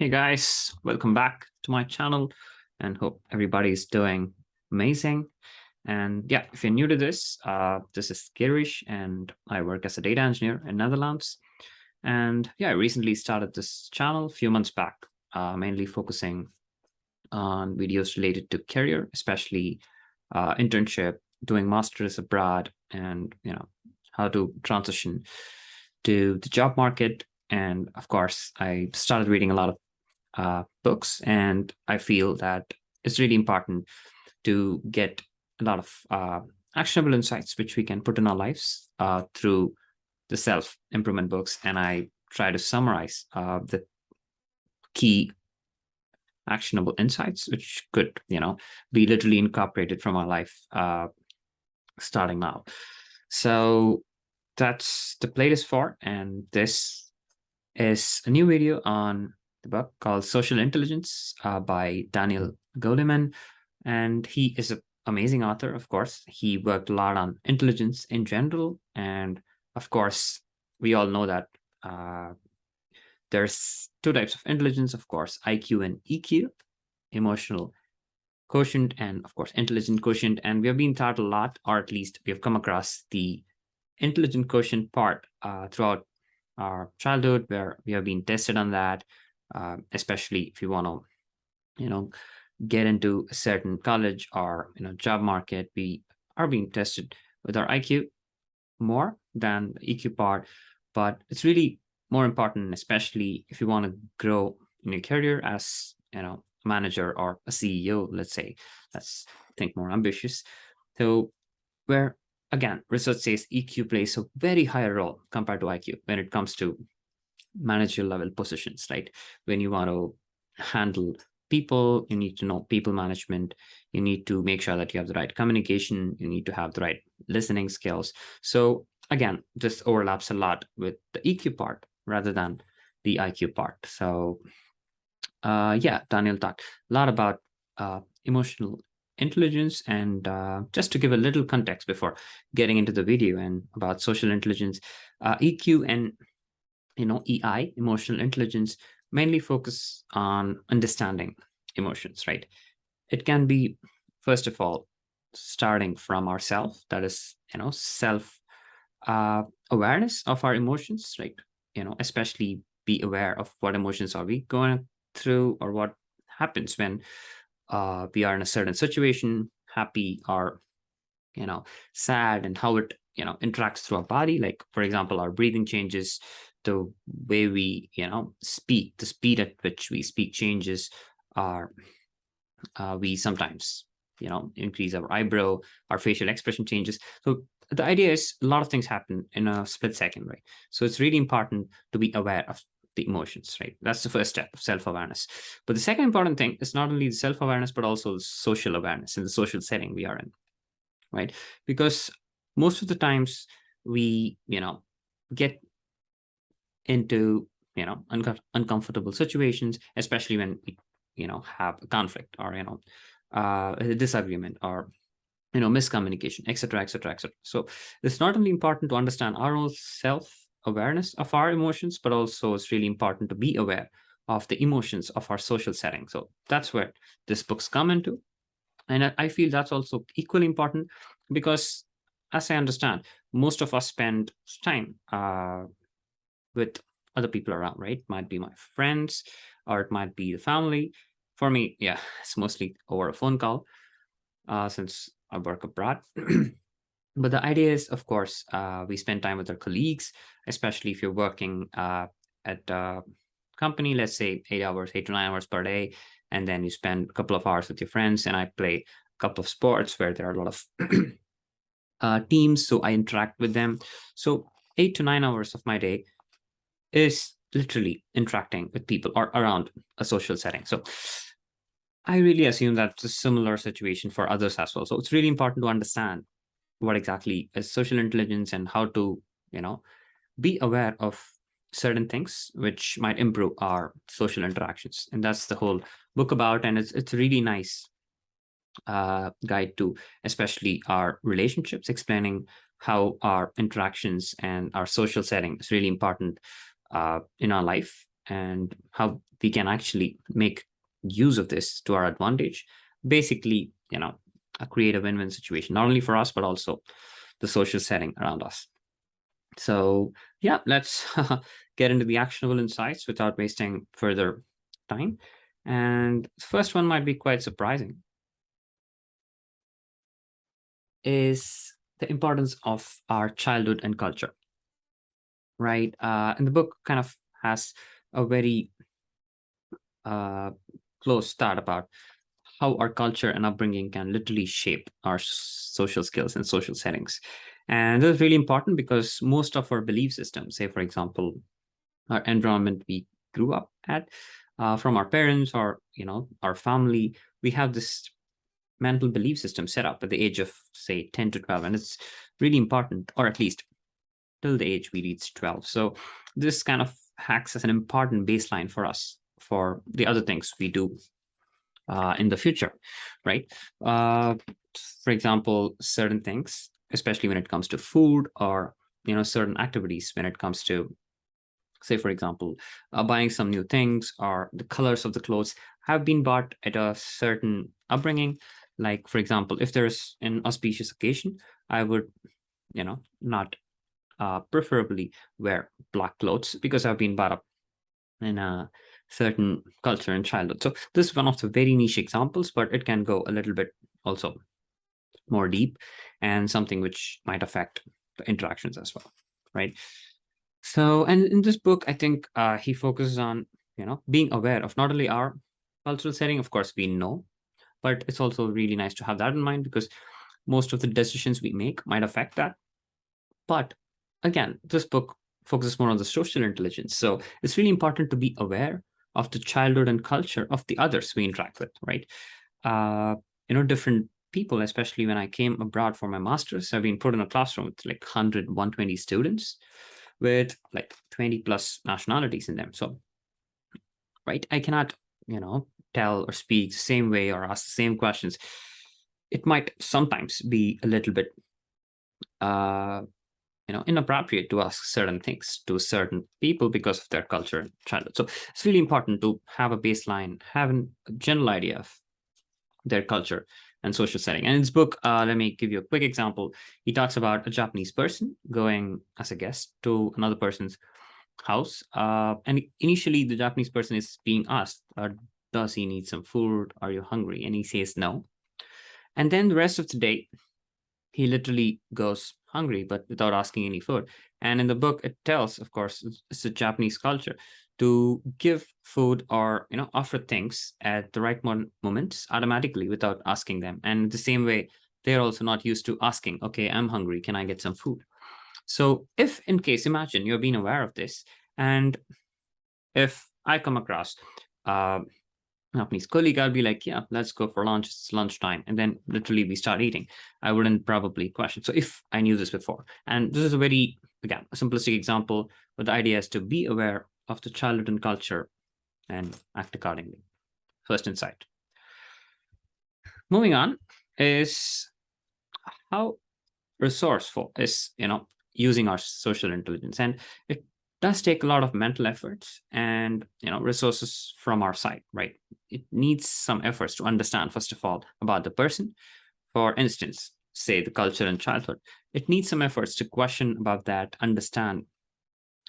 Hey guys, welcome back to my channel and hope everybody is doing amazing. And yeah, if you're new to this is Girish and I work as a data engineer in Netherlands. And yeah, I recently started this channel a few months back, mainly focusing on videos related to career, especially internship, doing masters abroad, and how to transition to the job market. And of course, I started reading a lot of books, and I feel that it's really important to get a lot of actionable insights which we can put in our lives through the self improvement books. And I try to summarize the key actionable insights which could be literally incorporated from our life starting now. So that's the playlist for, and this is a new video on the book called Social Intelligence by Daniel Goleman. And he is an amazing author, of course. He worked a lot on intelligence in general. And of course, we all know that there's two types of intelligence, of course, IQ and EQ, emotional quotient, and of course, intelligent quotient. And we have been taught a lot, or at least we have come across the intelligent quotient part throughout our childhood, where we have been tested on that, especially if you want to, get into a certain college or job market. We are being tested with our IQ more than the EQ part, but it's really more important, especially if you want to grow in your career as a manager or a CEO. Let's say, let's think more ambitious. So where again, research says EQ plays a very higher role compared to IQ when it comes to managerial level positions, right? When you want to handle people, you need to know people management. You need to make sure that you have the right communication. You need to have the right listening skills. So again, this overlaps a lot with the EQ part rather than the IQ part. So yeah, Daniel talked a lot about emotional intelligence. And just to give a little context before getting into the video and about social intelligence, EQ and EI, emotional intelligence, mainly focus on understanding emotions, right? It can be, first of all, starting from ourself, that is, self awareness of our emotions, right? Especially be aware of what emotions are we going through, or what happens when we are in a certain situation, happy or sad, and how it interacts through our body. Like, for example, our breathing changes, the way we speak, the speed at which we speak changes. Our We sometimes increase our eyebrow, our facial expression changes. So the idea is a lot of things happen in a split second, right? So it's really important to be aware of the emotions, right? That's the first step of self-awareness. But the second important thing is not only the self-awareness, but also the social awareness in the social setting we are in, right? Because most of the times we get into uncomfortable situations, especially when we have a conflict, or a disagreement, or miscommunication, etc., etc., etc. So it's not only important to understand our own self awareness of our emotions, but also it's really important to be aware of the emotions of our social setting. So that's where this books come into. And I feel that's also equally important, because as I understand, most of us spend time with other people around, right? Might be my friends, or it might be the family. For me, yeah, it's mostly over a phone call, since I work abroad. But the idea is, of course, we spend time with our colleagues, especially if you're working at a company, let's say 8 hours, 8 to 9 hours per day, and then you spend a couple of hours with your friends. And I play a couple of sports where there are a lot of teams, so I interact with them. So 8 to 9 hours of my day is literally interacting with people or around a social setting. So I really assume that's a similar situation for others as well. So it's really important to understand what exactly is social intelligence, and how to, be aware of certain things which might improve our social interactions. And that's the whole book about. And it's a really nice guide to especially our relationships, explaining how our interactions and our social setting is really important in our life. and how we can actually make use of this to our advantage. Basically, create a win-win situation, not only for us, but also the social setting around us. So yeah, let's get into the actionable insights without wasting further time. And the first one might be quite surprising, is the importance of our childhood and culture, right? And the book kind of has a very uh, close thought about how our culture and upbringing can literally shape our social skills and social settings. And this is really important because most of our belief systems, say, for example, our environment we grew up at, from our parents or our family, we have this mental belief system set up at the age of, say, 10 to 12, and it's really important, or at least till the age we reach 12. So this kind of acts as an important baseline for us for the other things we do in the future, right? Uh, for example, certain things, especially when it comes to food, or certain activities when it comes to, say, for example, buying some new things, or the colors of the clothes have been bought at a certain upbringing. Like, for example, if there's an auspicious occasion, I would, not preferably wear black clothes because I've been brought up in a certain culture in childhood. So this is one of the very niche examples, but it can go a little bit also more deep, and something which might affect the interactions as well, right? So, and in this book, I think he focuses on, being aware of not only our cultural setting, of course, we know, but it's also really nice to have that in mind because most of the decisions we make might affect that. But again, this book focuses more on the social intelligence. So it's really important to be aware of the childhood and culture of the others we interact with, right? Uh, different people, especially when I came abroad for my master's, I've been put in a classroom with like 100, 120 students with like 20 plus nationalities in them. So, right, I cannot, tell or speak the same way or ask the same questions. It might sometimes be a little bit uh, inappropriate to ask certain things to certain people because of their culture and childhood. So it's really important to have a baseline, having a general idea of their culture and social setting. And in this book, let me give you a quick example. He talks about a Japanese person going as a guest to another person's house. And initially, the Japanese person is being asked, does he need some food? Are you hungry? And he says no. And then the rest of the day, he literally goes hungry, but without asking any food. And in the book, it tells, of course, it's a Japanese culture to give food or offer things at the right moments automatically without asking them. And the same way, they're also not used to asking, okay, I'm hungry, can I get some food? So if in case, imagine you're being aware of this, and if I come across Japanese colleague, I'll be like, yeah, let's go for lunch. It's lunchtime. And then literally we start eating. I wouldn't probably question. So if I knew this before, and this is a very, again, a simplistic example, but the idea is to be aware of the childhood and culture and act accordingly. First insight. Moving on is how resourceful is, using our social intelligence. And it does take a lot of mental efforts and resources from our side, right? It needs some efforts to understand, first of all, about the person. For instance, say the culture and childhood, it needs some efforts to question about that, understand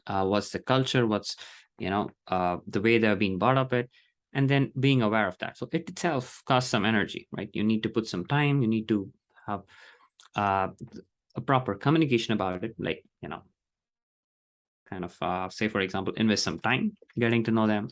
what's the culture, what's the way they're being brought up, it, and then being aware of that. So it itself costs some energy, right? You need to put some time, you need to have uh, a proper communication about it, like kind of say, for example, invest some time getting to know them.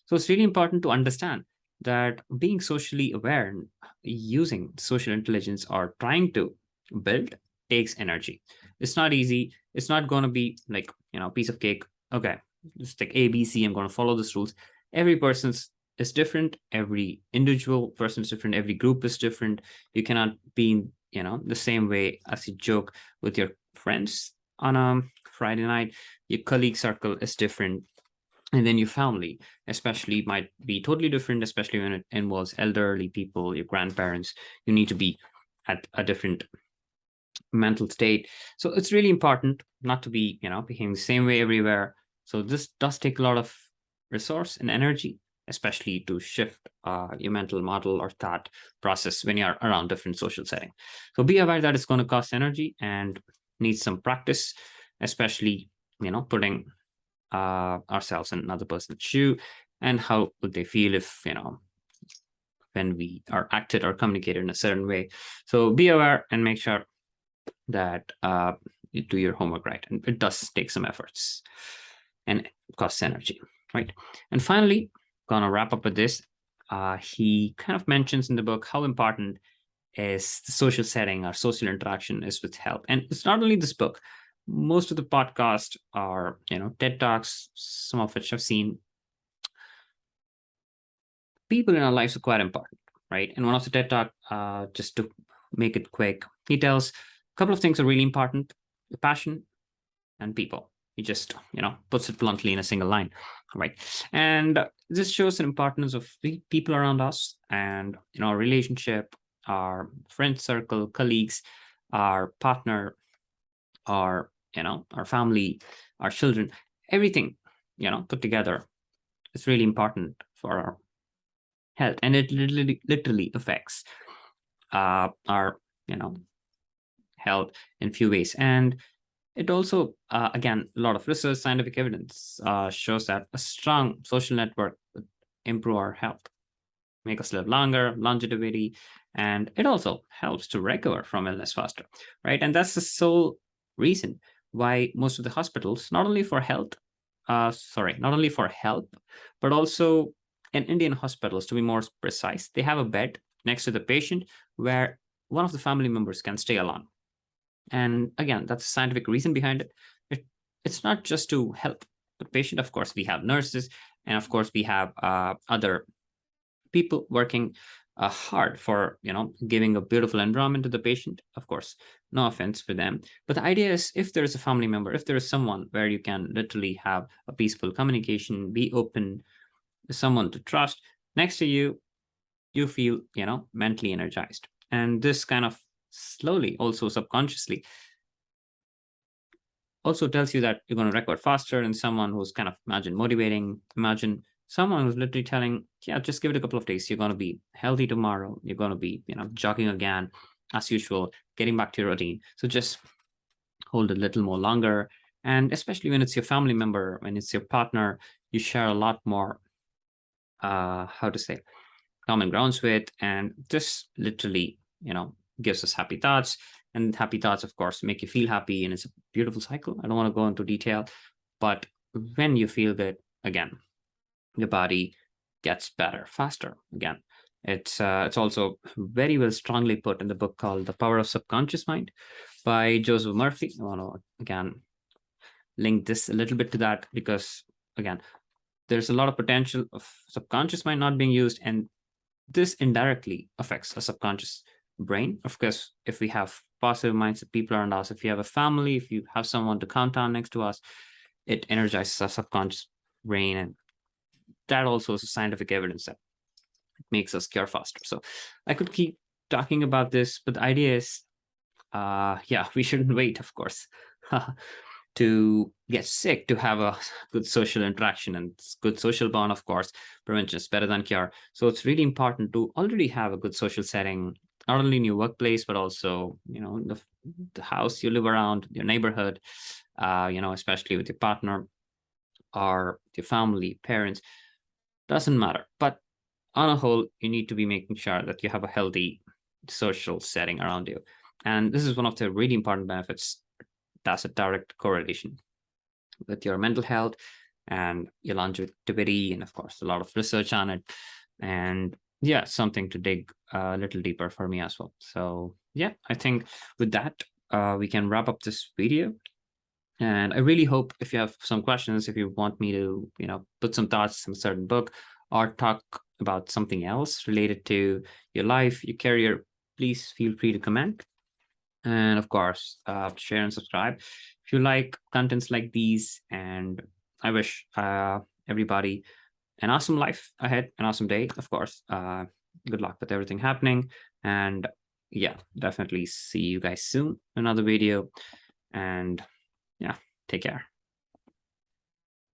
So it's really important to understand that being socially aware and using social intelligence or trying to build takes energy. It's not easy. It's not going to be like piece of cake. Okay, just like ABC, I'm going to follow these rules. Every person's is different. Every individual person is different. Every group is different. You cannot be in the same way as you joke with your friends on a Friday night. Your colleague circle is different, and then your family especially might be totally different, especially when it involves elderly people, your grandparents. You need to be at a different mental state. So it's really important not to be behaving the same way everywhere. So this does take a lot of resource and energy, especially to shift your mental model or thought process when you're around different social settings. So be aware that it's going to cost energy and needs some practice, especially, putting ourselves in another person's shoe, and how would they feel if, when we are acted or communicated in a certain way. So be aware and make sure that you do your homework right. And it does take some efforts and costs energy, right? And finally, gonna wrap up with this. He kind of mentions in the book how important is the social setting or social interaction is with health. And it's not only this book. Most of the podcasts are, TED Talks, some of which I've seen. People in our lives are quite important, right? And one of the TED Talk, just to make it quick, he tells a couple of things are really important: your passion and people. He just, puts it bluntly in a single line, right? And this shows the importance of the people around us and, our relationship, our friend circle, colleagues, our partner, our, our family, our children, everything, put together is really important for our health. And it literally affects our, health in few ways. And it also, again, a lot of research, scientific evidence shows that a strong social network would improve our health, make us live longer, longevity, and it also helps to recover from illness faster, right? And that's the sole reason why most of the hospitals, not only for health, not only for help, but also in Indian hospitals, to be more precise, they have a bed next to the patient where one of the family members can stay along. And again, that's a scientific reason behind it. It's not just to help the patient. Of course, we have nurses, and of course, we have other people working hard for, giving a beautiful environment to the patient. Of course, no offense for them. But the idea is, if there is a family member, if there is someone where you can literally have a peaceful communication, be open, someone to trust next to you, you feel, mentally energized. And this kind of slowly, also subconsciously, also tells you that you're going to record faster. And someone who's kind of, imagine someone who's literally telling, yeah, just give it a couple of days, you're going to be healthy tomorrow, you're going to be, jogging again as usual, getting back to your routine. So just hold a little more longer. And especially when it's your family member, when it's your partner, you share a lot more common grounds with, and this literally, gives us happy thoughts. And happy thoughts, of course, make you feel happy, and it's a beautiful cycle. I don't want to go into detail, but when you feel good, again, your body gets better faster again. It's also very well strongly put in the book called The Power of Subconscious Mind by Joseph Murphy. I want to again link this a little bit to that, because again, there's a lot of potential of subconscious mind not being used, and this indirectly affects a subconscious brain. Of course, if we have positive mindset people around us, if you have a family, if you have someone to count on next to us, it energizes our subconscious brain. And that also is scientific evidence that it makes us cure faster. So I could keep talking about this, but the idea is, yeah, we shouldn't wait, of course, to get sick to have a good social interaction and good social bond. Of course, prevention is better than cure. So it's really important to already have a good social setting, not only in your workplace, but also, the house you live around, your neighborhood, especially with your partner or your family, parents, doesn't matter. But on a whole, you need to be making sure that you have a healthy social setting around you. And this is one of the really important benefits. That's a direct correlation with your mental health and your longevity, and of course, a lot of research on it. And yeah, something to dig a little deeper for me as well. So yeah, I think with that, we can wrap up this video. And I really hope, if you have some questions, if you want me to, put some thoughts in a certain book or talk about something else related to your life, your career, please feel free to comment. And of course, share and subscribe if you like contents like these. And I wish everybody an awesome life ahead, an awesome day. Of course, good luck with everything happening. And yeah, definitely see you guys soon in another video. And yeah, take care.